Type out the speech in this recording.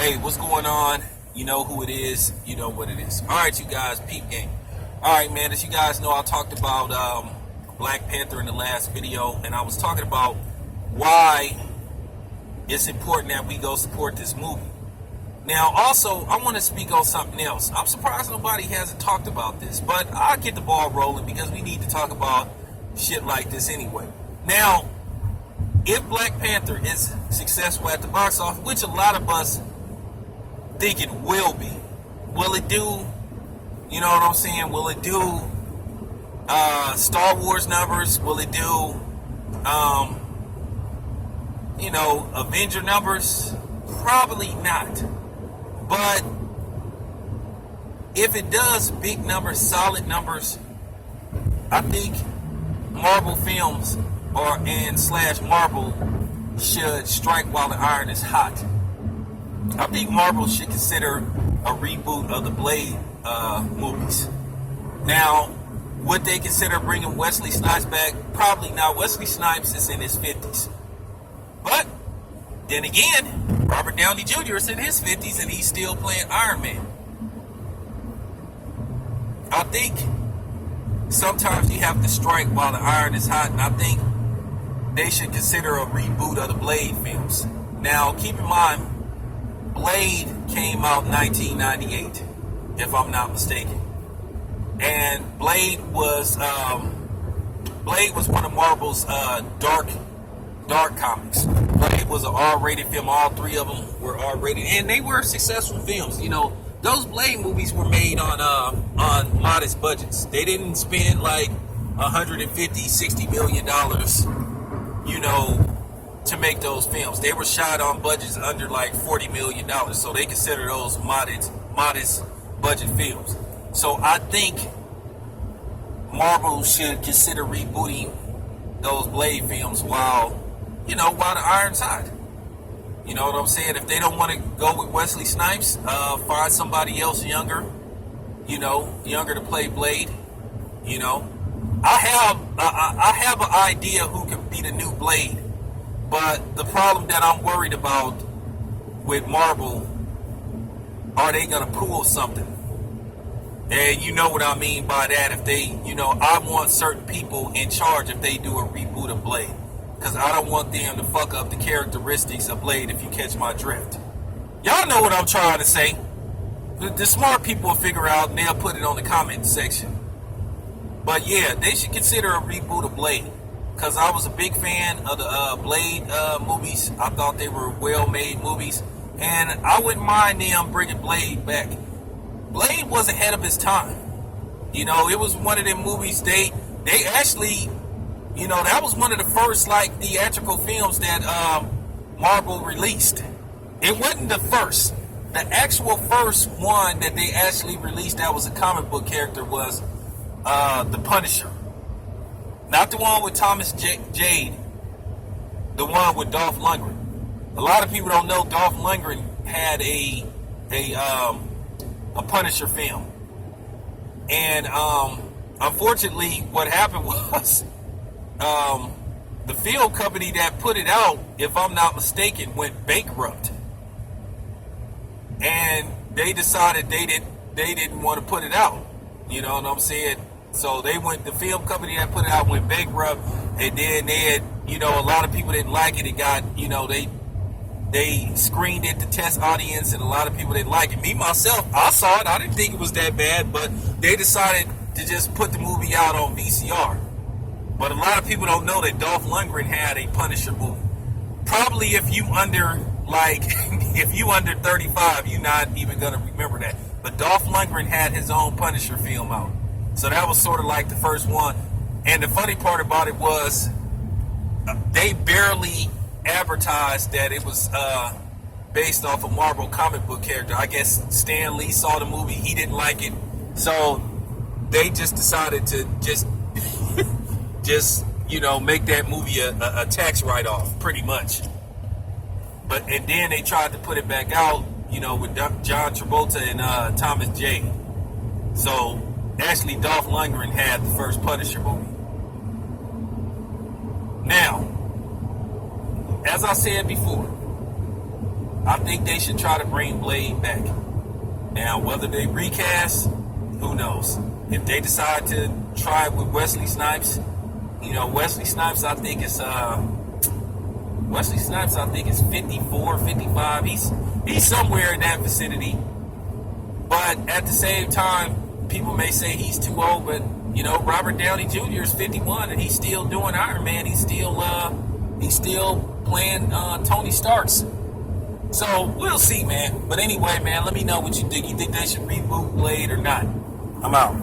Hey, what's going on? You know who it is. You know what it is. All right, you guys, peep game. All right, man, as you guys know, I talked about Black Panther in the last video, and I was talking about why it's important that we go support this movie. Now, also, I want to speak on something else. I'm surprised nobody hasn't talked about this, but I'll get the ball rolling because we need to talk about shit like this anyway. Now, if Black Panther is successful at the box office, which a lot of us think it will be, will it do, you know what I'm saying, will it do Star Wars numbers, will it do Avenger numbers? Probably not. But if it does big numbers, solid numbers, I think Marvel Films / Marvel should strike while the iron is hot. I think Marvel should consider a reboot of the Blade movies. Now, would they consider bringing Wesley Snipes back? Probably not. Wesley Snipes is in his 50s. But then again, Robert Downey Jr. is in his 50s and he's still playing Iron Man. I think sometimes you have to strike while the iron is hot, and I think they should consider a reboot of the Blade films. Now, keep in mind, Blade came out in 1998, if I'm not mistaken. And Blade was one of Marvel's dark comics. Blade was an R-rated film. All three of them were R-rated, and they were successful films. You know, those Blade movies were made on modest budgets. They didn't spend like $150-60 million, you know, to make those films. They were shot on budgets under like $40 million, so they consider those modest budget films. So I think Marvel should consider rebooting those Blade films while the iron's hot. You know what I'm saying? If they don't want to go with Wesley Snipes, find somebody else younger to play Blade. You know, I have an idea who could be the new Blade, but the problem that I'm worried about with Marvel, are they gonna pull something? And you know what I mean by that. If they, I want certain people in charge if they do a reboot of Blade. Because I don't want them to fuck up the characteristics of Blade, if you catch my drift. Y'all know what I'm trying to say. The smart people will figure out and they'll put it on the comment section. But yeah, they should consider a reboot of Blade. Because I was a big fan of the Blade movies. I thought they were well-made movies. And I wouldn't mind them bringing Blade back. Blade was ahead of his time. You know, it was one of them movies they actually... that was one of the first theatrical films that Marvel released. It wasn't the first. The actual first one that they actually released that was a comic book character was The Punisher. Not the one with Thomas Jade. The one with Dolph Lundgren. A lot of people don't know Dolph Lundgren had a Punisher film. And unfortunately what happened was the film company that put it out, if I'm not mistaken, went bankrupt, and they decided they didn't want to put it out. You know what I'm saying? So the film company that put it out went bankrupt, and then they had, a lot of people didn't like it. It got, they screened it to test audience, and a lot of people didn't like it. Me myself, I saw it. I didn't think it was that bad, but they decided to just put the movie out on VCR. But a lot of people don't know that Dolph Lundgren had a Punisher movie. Probably if you under 35, you're not even gonna remember that. But Dolph Lundgren had his own Punisher film out. So that was sort of like the first one. And the funny part about it was they barely advertised that it was based off a Marvel comic book character. I guess Stan Lee saw the movie, he didn't like it. So they just decided to just make that movie a tax write-off, pretty much. And then they tried to put it back out, with John Travolta and Thomas Jade. So actually, Dolph Lundgren had the first Punisher movie. Now, as I said before, I think they should try to bring Blade back. Now, whether they recast, who knows? If they decide to try with Wesley Snipes, Wesley Snipes, I think it's 54, 55. He's somewhere in that vicinity. But at the same time, people may say he's too old, but Robert Downey Jr. is 51 and he's still doing Iron Man. He's still playing Tony Stark's. So we'll see, man. But anyway, man, let me know what you think. You think they should reboot Blade or not? I'm out.